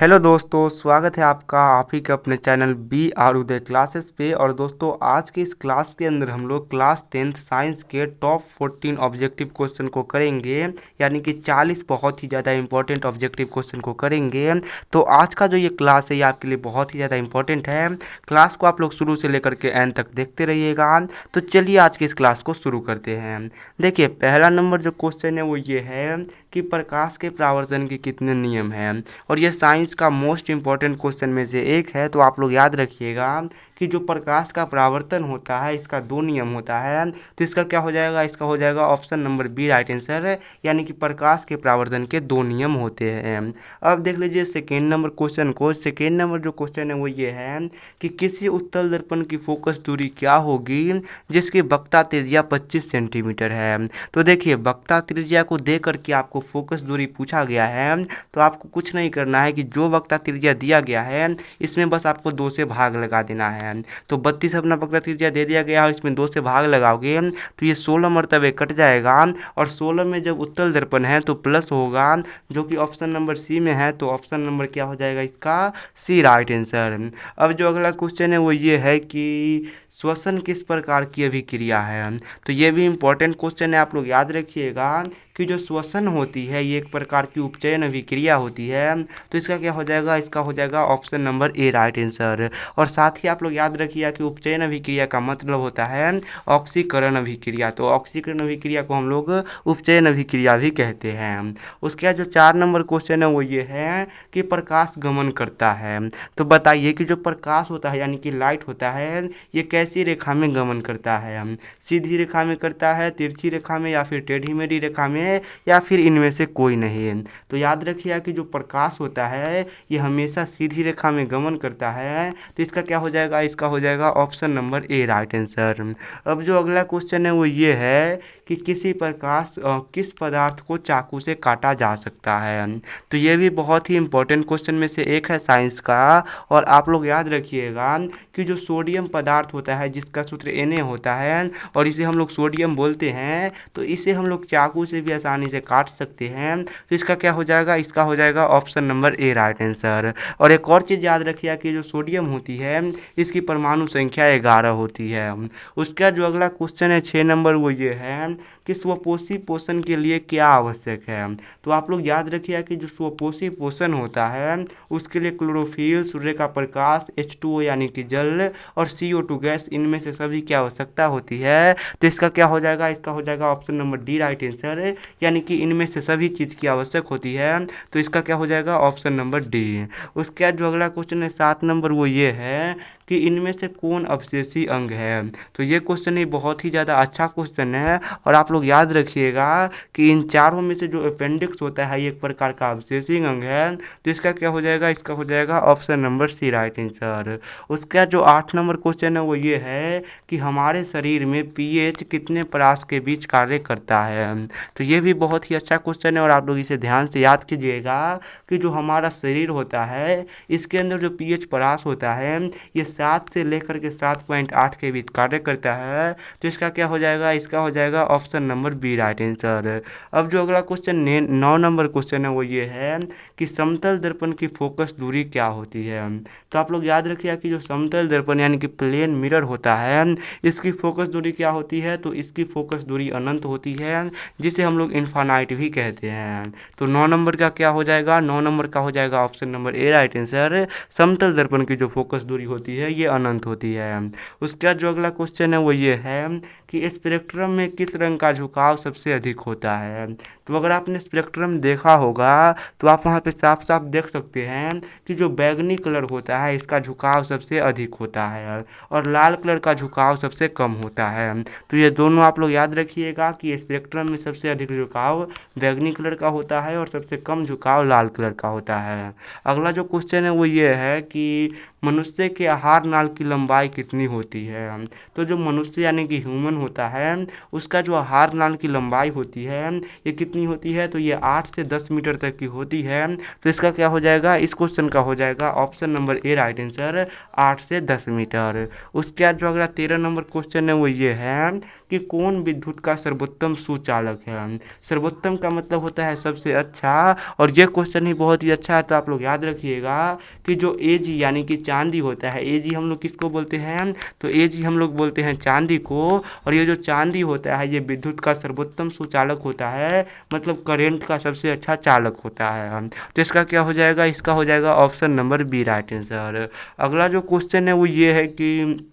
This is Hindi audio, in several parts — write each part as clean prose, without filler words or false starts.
हेलो दोस्तों, स्वागत है आपका आप ही के अपने channel B R Uday classes पे। और दोस्तों, आज की इस क्लास के अंदर हम लोग क्लास 10th साइंस के टॉप 14 ऑब्जेक्टिव क्वेश्चन को करेंगे, यानी कि 40 बहुत ही ज़्यादा इंपॉर्टेंट ऑब्जेक्टिव क्वेश्चन को करेंगे। तो आज का जो ये क्लास है ये आपके लिए बहुत ही ज़्यादा इंपॉर्टेंट है। क्लास को आप लोग शुरू से लेकर के एंड तक देखते रहिएगा। तो चलिए आज की इस क्लास को शुरू करते हैं। देखिए, पहला नंबर जो क्वेश्चन है वो ये है कि प्रकाश के परावर्तन के कितने नियम हैं। और ये साइंस का मोस्ट इम्पॉर्टेंट क्वेश्चन में से एक है। तो आप लोग याद रखिएगा कि जो प्रकाश का परावर्तन होता है इसका दो नियम होता है। तो इसका क्या हो जाएगा, इसका हो जाएगा option number B right answer, यानी कि प्रकाश के परावर्तन के दो नियम होते हैं। अब देख लीजिए सेकेंड नंबर क्वेश्चन को। सेकेंड नंबर जो क्वेश्चन है वो ये है कि किसी उत्तल दर्पण की फोकस दूरी क्या होगी जिसकी वक्रता त्रिज्या 25 सेंटीमीटर है। तो देखिए, वक्रता त्रिज्या को दे करके आपको फोकस दूरी पूछा गया है। तो आपको कुछ नहीं करना है कि जो वक्रता त्रिज्या दिया गया है इसमें बस आपको 2 से भाग लगा देना है। तो 32 अपना वक्रता त्रिज्या दे दिया गया और इसमें 2 से भाग लगाओगे तो ये 16 मरतबे कट जाएगा। और 16 में जब उत्तल दर्पण है तो प्लस होगा, जो कि ऑप्शन नंबर सी में है। तो ऑप्शन नंबर क्या हो जाएगा इसका, सी राइट आंसर। अब जो अगला क्वेश्चन है वो ये है कि श्वसन किस प्रकार की अभिक्रिया है। तो ये भी इम्पोर्टेंट क्वेश्चन है, आप लोग याद रखिएगा कि जो श्वसन होती है ये एक प्रकार की उपचयन अभिक्रिया होती है। तो इसका क्या हो जाएगा, इसका हो जाएगा option number A right answer. और साथ ही आप लोग याद रखिएगा कि उपचयन अभिक्रिया का मतलब होता है ऑक्सीकरण अभिक्रिया। तो ऑक्सीकरण अभिक्रिया को हम लोग उपचयन अभिक्रिया भी कहते हैं। उसके बाद जो 4 नंबर क्वेश्चन है वो ये है कि प्रकाश गमन करता है। तो बताइए कि जो प्रकाश होता है यानी कि लाइट होता है ये कैसी रेखा में गमन करता है। सीधी रेखा में करता है, तिरछी रेखा में, या फिर टेढ़ी मेढ़ी रेखा में, या फिर इनमें से कोई नहीं। तो याद रखिएगा कि जो प्रकाश होता है ये हमेशा सीधी रेखा में गमन करता है। तो इसका क्या हो जाएगा, इसका हो जाएगा option number A right answer. अब जो अगला क्वेश्चन है वो ये है कि किस पदार्थ को चाकू से काटा जा सकता है। तो ये भी बहुत ही इंपॉर्टेंट क्वेश्चन में से एक है साइंस का। और आप लोग याद रखिएगा कि जो सोडियम पदार्थ होता है जिसका सूत्र Na होता है और इसे हम लोग सोडियम बोलते हैं, तो इसे हम लोग चाकू से भी आसानी से काट सकते हैं। तो इसका क्या हो जाएगा, इसका हो जाएगा option number A right answer. और एक और चीज़ याद रखिए कि जो सोडियम होती है इसकी परमाणु संख्या 11 होती है। उसका जो अगला क्वेश्चन है 6 नंबर वो ये है कि स्वपोषी पोषण के लिए क्या आवश्यक है। तो आप लोग याद रखिए कि जो स्वपोषी पोषण होता है उसके लिए क्लोरोफिल, सूर्य का प्रकाश, H2O यानी कि जल, और CO2 गैस, इनमें से सभी की आवश्यकता होती है। तो इसका क्या हो जाएगा, इसका हो जाएगा option number D right answer, यानी कि इनमें से सभी चीज़ की आवश्यक होती है। तो इसका क्या हो जाएगा ऑप्शन नंबर डी। उसके बाद जो अगला क्वेश्चन है 7 नंबर वो ये है कि इनमें से कौन अवशेषी अंग है। तो ये क्वेश्चन ही बहुत ही ज़्यादा अच्छा क्वेश्चन है। और आप लोग याद रखिएगा कि इन चारों में से जो अपेंडिक्स होता है ये एक प्रकार का अवशेषी अंग है। तो इसका क्या हो जाएगा, इसका हो जाएगा option number C right answer. उसका जो 8 नंबर क्वेश्चन है वो ये है कि हमारे शरीर में pH कितने परास के बीच कार्य करता है। तो ये भी बहुत ही अच्छा क्वेश्चन है और आप लोग इसे ध्यान से याद कीजिएगा कि जो हमारा शरीर होता है इसके अंदर जो pH परास होता है ये 7 से लेकर के 7.8 के बीच कार्य करता है। तो इसका क्या हो जाएगा, इसका हो जाएगा option number B right answer. अब जो अगला क्वेश्चन 9 नंबर क्वेश्चन है वो ये है कि समतल दर्पण की फोकस दूरी क्या होती है। तो आप लोग याद रखिए कि जो समतल दर्पण यानी कि प्लेन मिरर होता है इसकी फोकस दूरी क्या होती है। तो इसकी फोकस दूरी अनंत होती है जिसे हम लोग इन्फानाइट भी कहते हैं। तो 9 नंबर का क्या हो जाएगा, 9 नंबर का हो जाएगा option number A right answer. समतल दर्पण की जो फोकस दूरी होती है ये अनंत होती है। उसके बाद जो अगला क्वेश्चन है वो ये है कि स्पेक्ट्रम में किस रंग का झुकाव सबसे अधिक होता है। तो अगर आपने स्पेक्ट्रम देखा होगा तो आप वहाँ पे साफ साफ देख सकते हैं कि जो बैगनी कलर होता है इसका झुकाव सबसे अधिक होता है और लाल कलर का झुकाव सबसे कम होता है। तो ये दोनों आप लोग याद रखिएगा कि स्पेक्ट्रम में सबसे अधिक झुकाव बैगनी कलर का होता है और सबसे कम झुकाव लाल कलर का होता है। अगला जो क्वेश्चन है वो ये है कि मनुष्य के आहार नाल की लंबाई कितनी होती है। तो जो मनुष्य यानी कि ह्यूमन होता है उसका जो आहार नाल की लंबाई होती है ये कितनी होती है। तो ये 8 से 10 मीटर तक की होती है। तो इसका क्या हो जाएगा, इस क्वेश्चन का हो जाएगा option number A right answer, 8 से 10 मीटर। उसके बाद जो अगला 13 नंबर क्वेश्चन है वो ये है कि कौन विद्युत का सर्वोत्तम सुचालक है। सर्वोत्तम का मतलब होता है सबसे अच्छा, और ये क्वेश्चन ही बहुत ही अच्छा है। तो आप लोग याद रखिएगा कि जो Ag यानी कि चांदी होता है, Ag हम लोग किसको बोलते हैं, तो Ag हम लोग बोलते हैं चांदी को। और ये जो चांदी होता है ये विद्युत का सर्वोत्तम सुचालक होता है, मतलब करंट का सबसे अच्छा चालक होता है। तो इसका क्या हो जाएगा, इसका हो जाएगा option number B right answer. अगला जो क्वेश्चन है वो ये है कि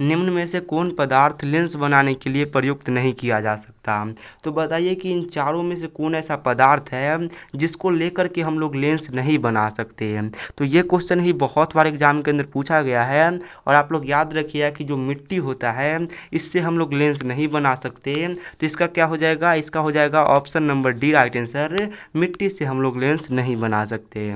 निम्न में से कौन पदार्थ लेंस बनाने के लिए प्रयुक्त नहीं किया जा सकता। तो बताइए कि इन चारों में से कौन ऐसा पदार्थ है जिसको लेकर के हम लोग लेंस नहीं बना सकते हैं। तो ये क्वेश्चन ही बहुत बार एग्जाम के अंदर पूछा गया है, और आप लोग याद रखिए कि जो मिट्टी होता है इससे हम लोग लेंस नहीं बना सकते। तो इसका क्या हो जाएगा, इसका हो जाएगा option number D right answer. मिट्टी से हम लोग लेंस नहीं बना सकते।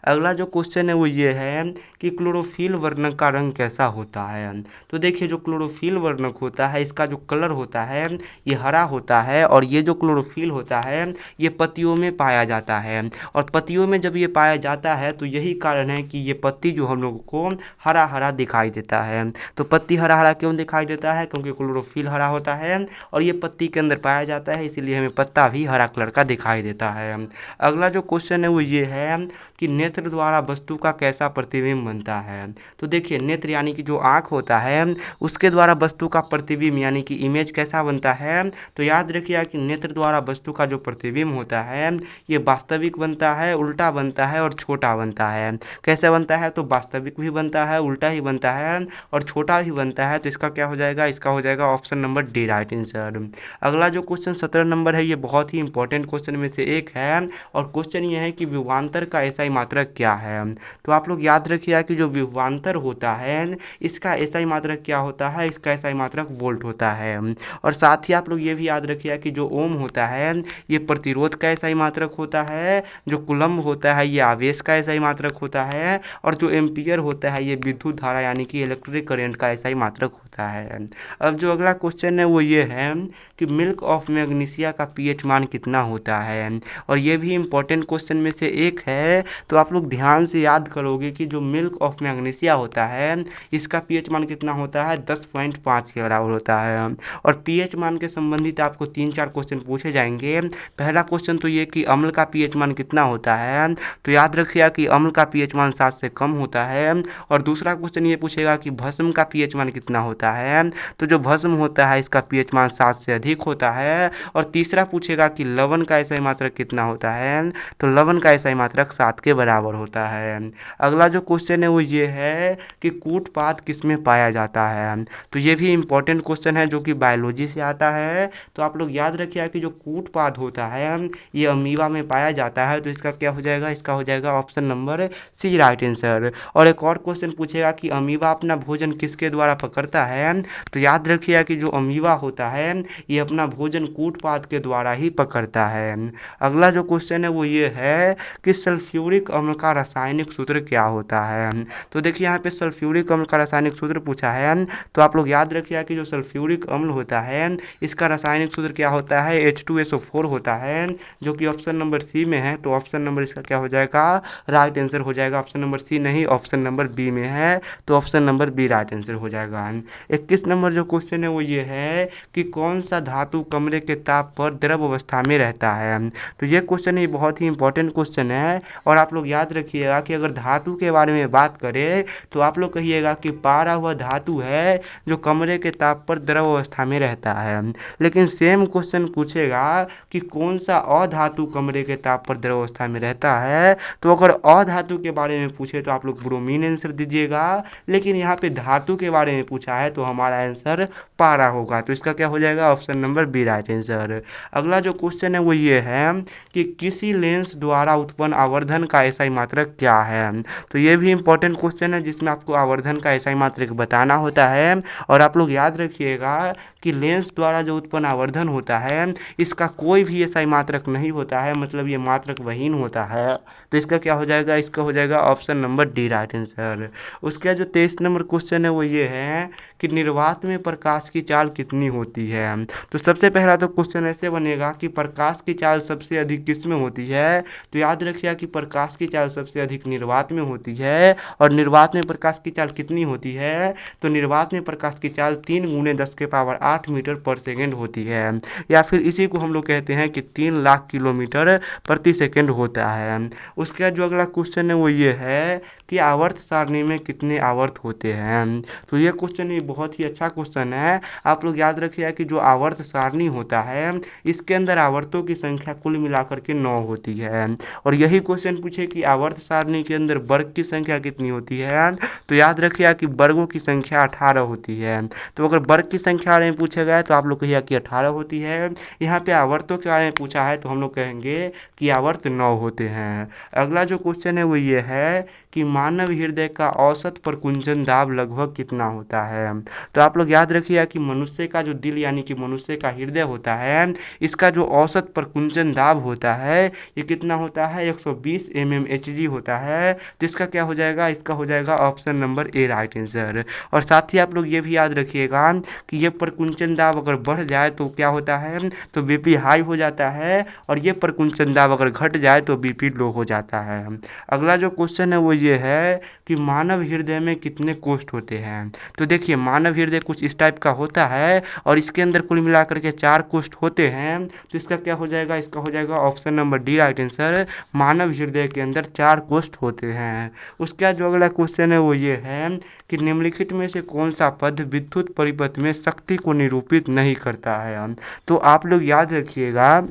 अगला जो क्वेश्चन है वो ये है कि क्लोरोफिल वर्णक का रंग कैसा होता है। तो देखिए जो क्लोरोफिल वर्णक होता है इसका जो कलर होता है ये हरा होता है, और ये जो क्लोरोफिल होता है ये पत्तियों में पाया जाता है। और पत्तियों में जब ये पाया जाता है तो यही कारण है कि ये पत्ती जो हम लोगों को हरा हरा दिखाई देता है। तो पत्ती हरा हरा क्यों दिखाई देता है, क्योंकि क्लोरोफिल हरा होता है और ये पत्ती के अंदर पाया जाता है, इसीलिए हमें पत्ता भी हरा कलर का दिखाई देता है। अगला जो क्वेश्चन है वो ये है कि नेत्र द्वारा वस्तु का कैसा प्रतिबिंब बनता है। तो देखिए नेत्र यानी कि जो आँख होता है उसके द्वारा वस्तु का प्रतिबिंब यानी कि इमेज कैसा बनता है। तो याद रखिए कि नेत्र द्वारा वस्तु का जो प्रतिबिंब होता है ये वास्तविक बनता है, उल्टा बनता है और छोटा बनता है। कैसे बनता है, तो वास्तविक भी बनता है, उल्टा ही बनता है और छोटा ही बनता है। तो इसका क्या हो जाएगा, इसका हो जाएगा option number D right answer. अगला जो क्वेश्चन 17 नंबर है ये बहुत ही इंपॉर्टेंट क्वेश्चन में से एक है, और क्वेश्चन ये है कि विभवांतर का एसआई मात्रक क्या है। तो आप लोग याद रखिए कि जो विभवांतर होता है इसका एसआई मात्रक क्या होता है, इसका एसआई मात्रक वोल्ट होता है। और साथ ही आप लोग ये भी याद रखिए कि जो ओम होता है ये प्रतिरोध का एसआई मात्रक होता है, जो कुलम्ब होता है ये आवेश का एसआई मात्रक होता है, और जो एम्पियर होता है ये विद्युत धारा यानी कि इलेक्ट्रिक करंट का एसआई मात्रक होता है। अब जो अगला क्वेश्चन है वो ये है कि मिल्क ऑफ मैग्नीशिया का पीएच मान कितना होता है, और ये भी इम्पोर्टेंट क्वेश्चन में से एक है। तो आप लोग ध्यान से याद करोगे कि जो मिल्क ऑफ मैग्नीशिया होता है इसका पीएच मान कितना होता है, 10.5 के बराबर होता है। और पीएच मान के संबंधित आपको 3-4 क्वेश्चन पूछे जाएंगे। पहला क्वेश्चन तो ये कि अम्ल का पीएच मान कितना होता है। तो याद रखिए कि अम्ल का पीएच मान 7 से कम होता है। और दूसरा क्वेश्चन ये पूछेगा कि भस्म का पीएच मान कितना होता है। तो जो भस्म होता है इसका पीएच मान 7 से अधिक होता है। और तीसरा पूछेगा कि लवण का एसआई मात्रक कितना होता है। तो लवण का एसआई मात्रक 7 के बराबर होता है। अगला जो क्वेश्चन है वो ये है कि कूटपाद किस में पाया जाता है। तो ये भी इम्पोर्टेंट क्वेश्चन है जो कि बायोलॉजी से आता है। तो आप लोग याद रखिए कि जो कूटपाद होता है ये अमीबा में पाया जाता है। तो इसका क्या हो जाएगा, इसका हो जाएगा option number C right answer. और एक और क्वेश्चन पूछेगा कि अमीबा अपना भोजन किसके द्वारा पकड़ता है। तो याद रखिए कि जो अमीबा होता है ये अपना भोजन कूटपाद के द्वारा ही पकड़ता है। अगला जो क्वेश्चन है वो ये है कि सल्फ्यूरिक अम्ल का रासायनिक सूत्र क्या होता है। तो देखिए यहाँ पे सल्फ्यूरिक अम्ल का रासायनिक सूत्र पूछा है। तो आप लोग याद रखिए कि जो सल्फ्यूरिक अम्ल होता है इसका रासायनिक सूत्र क्या होता है, H2SO4 होता है, जो कि ऑप्शन नंबर सी में है। तो ऑप्शन नंबर इसका क्या हो जाएगा, राइट आंसर हो जाएगा। ऑप्शन नंबर सी नहीं, ऑप्शन नंबर बी में है, तो option number B right answer हो जाएगा। 21 नंबर जो क्वेश्चन है वो ये है कि कौन सा धातु कमरे के ताप पर द्रव अवस्था में रहता है। तो ये क्वेश्चन ही बहुत ही इंपॉर्टेंट क्वेश्चन है। और आप लोग याद रखिएगा कि अगर धातु के बारे में बात करें तो आप लोग कहिएगा कि पारा हुआ धातु है जो कमरे के ताप पर द्रव अवस्था में रहता है। लेकिन सेम क्वेश्चन पूछेगा कि कौन सा अधातु कमरे के ताप पर द्रव अवस्था में रहता है। तो अगर अधातु के बारे में पूछे तो आप लोग ब्रोमीन आंसर दीजिएगा, लेकिन यहाँ पे धातु के बारे में पूछा है तो हमारा आंसर पारा होगा। तो इसका क्या हो जाएगा, option number B right answer. अगला जो क्वेश्चन है वो ये है कि किसी लेंस द्वारा उत्पन्न आवर्धन का एसआई मात्रक क्या है। तो ये भी इंपॉर्टेंट क्वेश्चन है जिसमें आपको आवर्धन का एसआई मात्रक बताना होता है। और आप लोग याद रखिएगा कि लेंस द्वारा जो उत्पन्न आवर्धन होता है इसका कोई भी एसआई मात्रक नहीं होता है, मतलब ये मात्रक विहीन होता है। तो इसका क्या हो जाएगा, इसका हो जाएगा option number D right answer. उसके जो 23 नंबर क्वेश्चन है वो ये है कि निर्वात में प्रकाश की चाल कितनी होती है। तो सबसे पहला तो क्वेश्चन ऐसे बनेगा कि प्रकाश की चाल सबसे अधिक किस में होती है। तो याद रखिए कि प्रकाश की चाल सबसे अधिक निर्वात में होती है। और निर्वात में प्रकाश की चाल कितनी होती है, तो निर्वात में प्रकाश की चाल 3 × 10⁸ मीटर पर सेकेंड होती है, या फिर इसी को हम लोग कहते हैं कि 3 लाख किलोमीटर प्रति सेकेंड होता है। उसके बाद जो अगला क्वेश्चन है वो ये है कि आवर्त सारणी में कितने आवर्त होते हैं। तो ये क्वेश्चन ये बहुत ही अच्छा क्वेश्चन है। आप लोग याद रखिएगा कि जो आवर्त सारणी होता है इसके अंदर आवर्तों की संख्या कुल मिलाकर के 9 होती है। और यही क्वेश्चन पूछे कि आवर्त सारणी के अंदर वर्ग की संख्या कितनी होती है, तो याद रखिएगा कि वर्गों की संख्या 18 होती है। तो अगर वर्ग की संख्या बारे में पूछा गया है तो आप लोग कहिए कि 18 होती है। यहाँ पे आवर्तों के बारे में पूछा है तो हम लोग कहेंगे कि आवर्त 9 होते हैं। अगला जो क्वेश्चन है वो ये है कि मानव हृदय का औसत प्रकुंचन दाब लगभग कितना होता है। तो आप लोग याद रखिएगा कि मनुष्य का जो दिल यानी कि मनुष्य का हृदय होता है इसका जो औसत प्रकुंचन दाब होता है ये कितना होता है, 120 mmHg होता है। तो इसका क्या हो जाएगा, इसका हो जाएगा option number A right answer. और साथ ही आप लोग ये भी याद रखिएगा कि ये प्रकुंचन दाब अगर बढ़ जाए तो क्या होता है, तो बीपी हाई हो जाता है, और ये प्रकुंचन दाब अगर घट जाए तो बीपी लो हो जाता है। अगला जो क्वेश्चन है वो ये है कि मानव हृदय में कितने कोष्ठ होते हैं। तो देखिए मानव हृदय कुछ इस टाइप का होता है और इसके अंदर कुल मिलाकर के 4 कोष्ठ होते हैं। तो इसका क्या हो जाएगा, इसका हो जाएगा option number D right answer. मानव हृदय के अंदर 4 कोष्ठ होते हैं। उसका जो अगला क्वेश्चन है वो ये है कि निम्नलिखित में से कौन सा पद विद्युत परिपथ में शक्ति को निरूपित नहीं करता है। तो आप लोग याद रखिएगा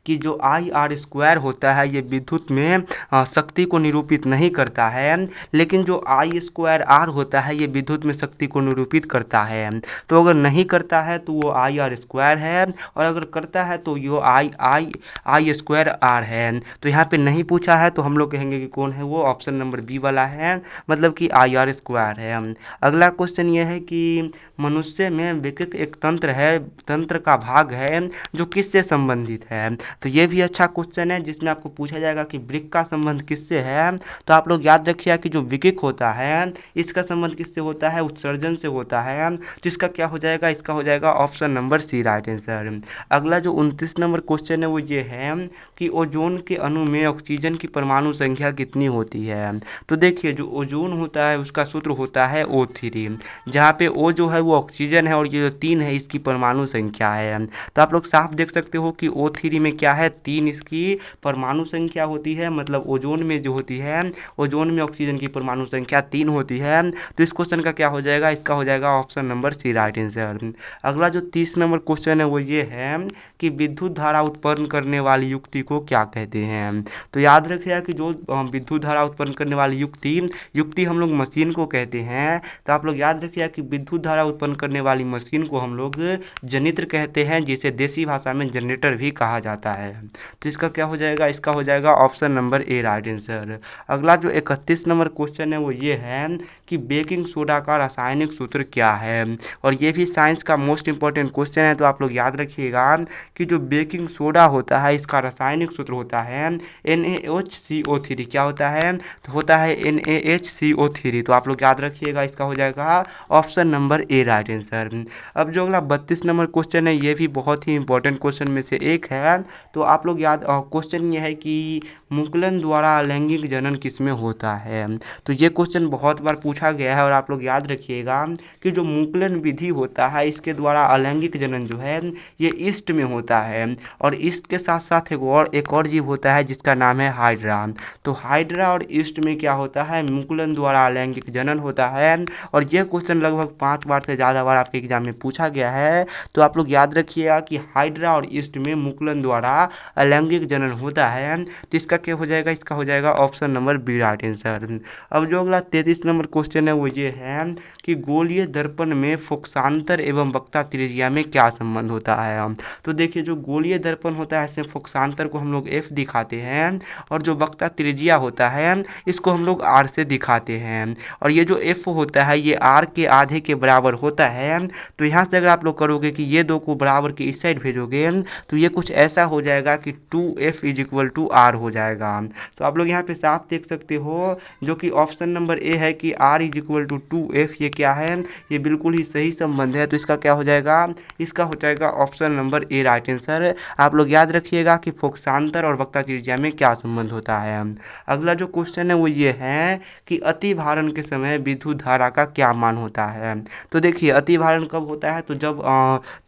कि जो IR² होता है ये विद्युत में शक्ति को निरूपित नहीं करता है, लेकिन जो I² होता है ये विद्युत में शक्ति को निरूपित करता है। तो अगर नहीं करता है तो वो IR² है, और अगर करता है तो यो I² है। तो यहाँ पे नहीं पूछा है तो हम लोग कहेंगे कि कौन है वो, ऑप्शन नंबर बी वाला है, मतलब कि IR² है। अगला क्वेश्चन ये है कि मनुष्य में वृक्क एक तंत्र है, तंत्र का भाग है जो किससे संबंधित है। तो ये भी अच्छा क्वेश्चन है जिसमें आपको पूछा जाएगा कि वृक्क का संबंध किससे है। तो आप लोग याद रखिएगा कि जो वृक्क होता है इसका संबंध किससे होता है, उत्सर्जन से होता है। तो इसका क्या हो जाएगा, इसका हो जाएगा option number C right answer. अगला जो 29 नंबर क्वेश्चन है वो ये है कि ओजोन के अणु में ऑक्सीजन की परमाणु संख्या कितनी होती है। तो देखिए जो ओजोन होता है उसका सूत्र होता है O3, जहाँ पे O जो है वो ऑक्सीजन है और ये जो 3 है इसकी परमाणु संख्या है। तो आप लोग साफ देख सकते हो कि O3 में क्या है, 3 इसकी परमाणु संख्या होती है। मतलब ओजोन में जो होती है, ओजोन में ऑक्सीजन की परमाणु संख्या 3 होती है। तो इस क्वेश्चन का क्या हो जाएगा, इसका हो जाएगा option number C right answer. अगला जो 30 नंबर क्वेश्चन है वो ये है कि विद्युत धारा उत्पन्न करने वाली युक्ति को क्या कहते हैं। तो याद रखिएगा कि जो विद्युत धारा उत्पन्न करने वाली युक्ति हम लोग मशीन को कहते हैं। तो आप लोग याद रखिएगा कि विद्युत धारा उत्पन्न करने वाली मशीन को हम लोग जनित्र कहते हैं, जिसे देसी भाषा में जनरेटर भी कहा जाता है। तो इसका क्या हो जाएगा, इसका हो जाएगा option number A right answer. अगला जो 31 नंबर क्वेश्चन है वो ये है कि बेकिंग सोडा का रासायनिक सूत्र क्या है। और ये भी साइंस का मोस्ट इंपॉर्टेंट क्वेश्चन है। तो आप लोग याद रखिएगा कि जो बेकिंग सोडा होता है इसका रासायनिक सूत्र होता है NaHCO3। क्या होता है, तो होता है NaHCO3। तो आप लोग याद रखिएगा, इसका हो जाएगा option number A right answer. अब जो अगला 32 नंबर क्वेश्चन है ये भी बहुत ही इंपॉर्टेंट क्वेश्चन में से एक है। तो आप लोग याद, क्वेश्चन ये है कि मुकुलन द्वारा अलैंगिक जनन किसमें होता है। तो ये क्वेश्चन बहुत बार पूछा गया है और आप लोग याद रखिएगा कि जो मुकुलन विधि होता है इसके द्वारा अलैंगिक जनन जो है ये ईस्ट में होता है। और ईस्ट के साथ साथ एक और जीव होता है जिसका नाम है हाइड्रा। तो हाइड्रा और ईस्ट में क्या होता है, मुकुलन द्वारा अलैंगिक जनन होता है। और ये क्वेश्चन लगभग 5 बार से ज़्यादा बार आपके एग्जाम में पूछा गया है। तो आप लोग याद रखिएगा कि हाइड्रा और ईस्ट में मुकुलन द्वारा अलैंगिक जनन होता है। तो इसका क्या हो जाएगा, इसका हो जाएगा option number B right answer. अब जो अगला 33 नंबर क्वेश्चन है वो ये है कि गोलीय दर्पण में फोकसांतर एवं वक्ता त्रिज्या में क्या संबंध होता है। तो देखिए जो गोलीय दर्पण होता है इसमें फोकसांतर को हम लोग F दिखाते हैं, और जो वक्ता त्रिज्या होता है इसको हम लोग R से दिखाते हैं। और ये जो F होता है ये R के आधे के बराबर होता है। तो यहाँ से अगर आप लोग करोगे कि ये दो को बराबर के इस साइड भेजोगे तो ये कुछ ऐसा हो जाएगा कि 2F is equal to R हो जाएगा। तो आप लोग यहाँ पे साफ देख सकते हो जो कि ऑप्शन नंबर ए है कि R is equal to 2F, ये क्या है, ये बिल्कुल ही सही संबंध है। तो इसका क्या हो जाएगा, इसका हो जाएगा option number A right answer. आप लोग याद रखिएगा कि फोकसांतर और वक्रता त्रिज्या में क्या संबंध होता है। अगला जो क्वेश्चन है वो ये है कि अति भारण के समय विद्युत धारा का क्या मान होता है। तो देखिए अति भारण कब होता है, तो जब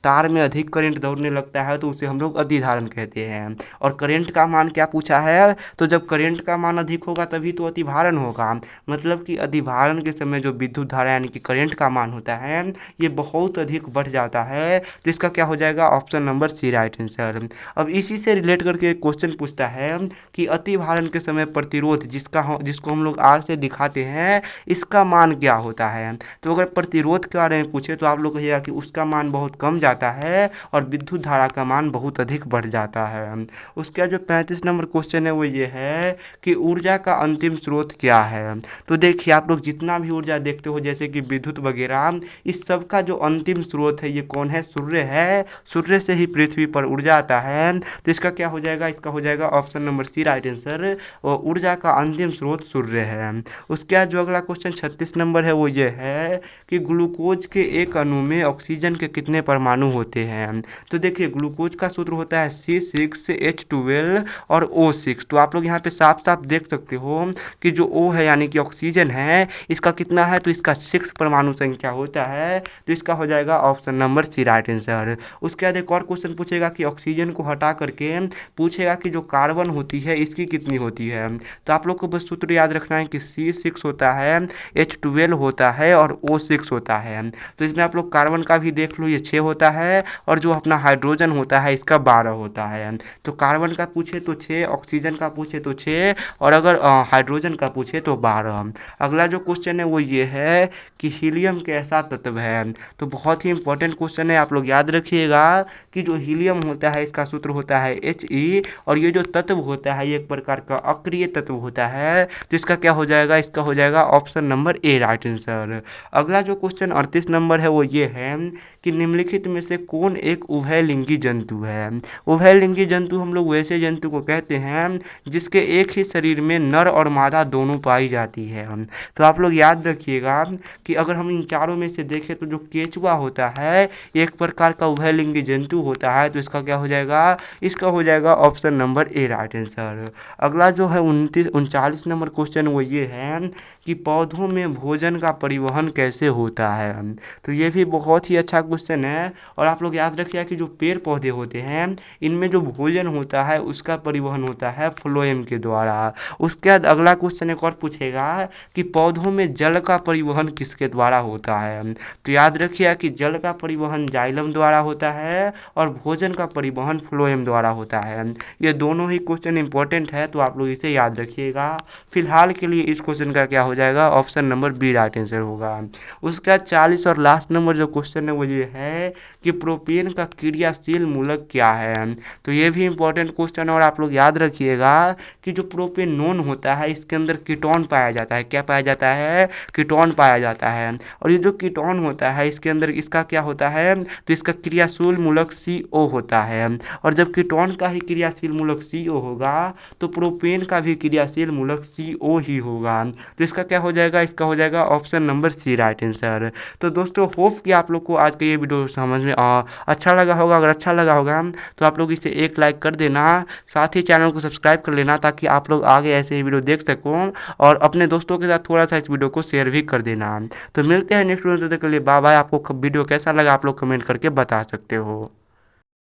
तार में अधिक करंट दौड़ने लगता है तो उसे हम लोग अति धारण कहते हैं। और करंट का मान क्या पूछा है, तो जब करंट का मान अधिक होगा तभी तो अति भारण होगा। मतलब कि अति भारण के समय जो विद्युत धारा यानी कि करंट का मान होता है ये बहुत अधिक बढ़ जाता है। तो इसका क्या हो जाएगा, option number C right answer. अब इसी से रिलेट करके क्वेश्चन पूछता है कि अति भारण के समय प्रतिरोध जिसको हम लोग आर से दिखाते हैं इसका मान क्या होता है। तो अगर प्रतिरोध के बारे में पूछे तो आप लोग कहिएगा कि उसका मान बहुत कम जाता है और विद्युत धारा का मान बहुत अधिक बढ़ जाता है। उसका जो 35 नंबर क्वेश्चन है वो ये है कि ऊर्जा का अंतिम स्रोत क्या है। तो देखिए आप लोग जितना भी ऊर्जा देखते हो जैसे कि विद्युत वगैरह, इस सब का जो अंतिम स्रोत है ये कौन है, सूर्य है। सूर्य से ही पृथ्वी पर ऊर्जा आता है। तो इसका क्या हो जाएगा, इसका हो जाएगा option number C right answer. और ऊर्जा का अंतिम स्रोत सूर्य है। उसके बाद जो अगला क्वेश्चन 36 नंबर है वो ये है कि ग्लूकोज के एक अणु में ऑक्सीजन के कितने परमाणु होते हैं। तो देखिए ग्लूकोज का सूत्र होता है C6H12 और O6। तो आप लोग यहाँ पे साफ साफ देख सकते हो कि जो O है यानी कि ऑक्सीजन है इसका कितना है, तो इसका 6 परमाणु संख्या होता है। तो इसका हो जाएगा option number C right answer. उसके बाद एक और क्वेश्चन पूछेगा कि ऑक्सीजन को हटा करके पूछेगा कि जो कार्बन होती है इसकी कितनी होती है। तो आप लोग को बस सूत्र याद रखना है कि C6 होता है, H12 होता है और O6 होता है। तो इसमें आप लोग कार्बन का भी देख लो, ये 6 होता है और जो अपना हाइड्रोजन होता है इसका 12 होता है। तो कार्बन का पूछे तो 6, ऑक्सीजन का पूछे तो 6 और अगर हाइड्रोजन का पूछे तो 12। अगला जो क्वेश्चन है वो ये है कि हीलियम कैसा तत्व है। तो बहुत ही इंपॉर्टेंट क्वेश्चन है, आप लोग याद रखिएगा कि जो हीलियम होता है इसका सूत्र होता है He और ये जो तत्व होता है ये एक प्रकार का अक्रिय तत्व होता है। तो इसका क्या हो जाएगा, इसका हो जाएगा option number A right answer. अगला जो क्वेश्चन 38 नंबर है वो ये है कि निम्नलिखित में से कौन एक उभयलिंगी जंतु है। उभयलिंगी जंतु हम लोग वैसे जंतु को कहते हैं जिसके एक ही शरीर में नर और मादा दोनों पाई जाती है। तो आप लोग याद रखिएगा कि अगर हम इन चारों में से देखें तो जो केचुआ होता है एक प्रकार का उभयलिंगी जंतु होता है। तो इसका क्या हो जाएगा, इसका हो जाएगा option number A right answer. अगला जो है 39 नंबर क्वेश्चन वो ये है कि पौधों में भोजन का परिवहन कैसे होता है। तो ये भी बहुत ही अच्छा क्वेश्चन है और आप लोग याद रखिए कि जो पेड़ पौधे होते हैं इनमें जो भोजन होता है उसका परिवहन होता है फ्लोएम के द्वारा। उसके बाद अगला क्वेश्चन एक और पूछेगा कि पौधों में जल का परिवहन किसके द्वारा होता है। तो याद रखिए कि जल का परिवहन जाइलम द्वारा होता है और भोजन का परिवहन फ्लोएम द्वारा होता है। ये दोनों ही क्वेश्चन इंपॉर्टेंट है तो आप लोग इसे याद रखिएगा। फिलहाल के लिए इस क्वेश्चन का क्या हो जाएगा, option number B right answer होगा। उसके बाद 40 और लास्ट नंबर जो क्वेश्चन है वो ये है कि प्रोपेन का क्रियाशील मूलक क्या है। तो ये भी इंपॉर्टेंट क्वेश्चन है और आप लोग याद रखिएगा कि जो प्रोपेनोन होता है इसके अंदर कीटोन पाया जाता है। क्या पाया जाता है, कीटोन पाया जाता है। और ये जो कीटोन होता है इसके अंदर इसका क्या होता है, तो इसका क्रियाशील मूलक CO होता है। और जब कीटोन का ही क्रियाशील मूलक CO होगा तो प्रोपेन का भी क्रियाशील मूलक CO ही होगा। तो इसका क्या हो जाएगा, इसका हो जाएगा option number C right answer. तो दोस्तों होप कि आप लोग को आज का ये वीडियो समझ में अच्छा लगा होगा। अगर अच्छा लगा होगा तो आप लोग इसे एक लाइक कर देना, साथ ही चैनल को सब्सक्राइब कर लेना ताकि आप लोग आगे ऐसे ही वीडियो देख सको और अपने दोस्तों के साथ थोड़ा सा इस वीडियो को शेयर भी कर देना। तो मिलते हैं नेक्स्ट वीडियो, तब तक के लिए बाय बाय। आपको वीडियो कैसा लगा आप लोग कमेंट करके बता सकते हो।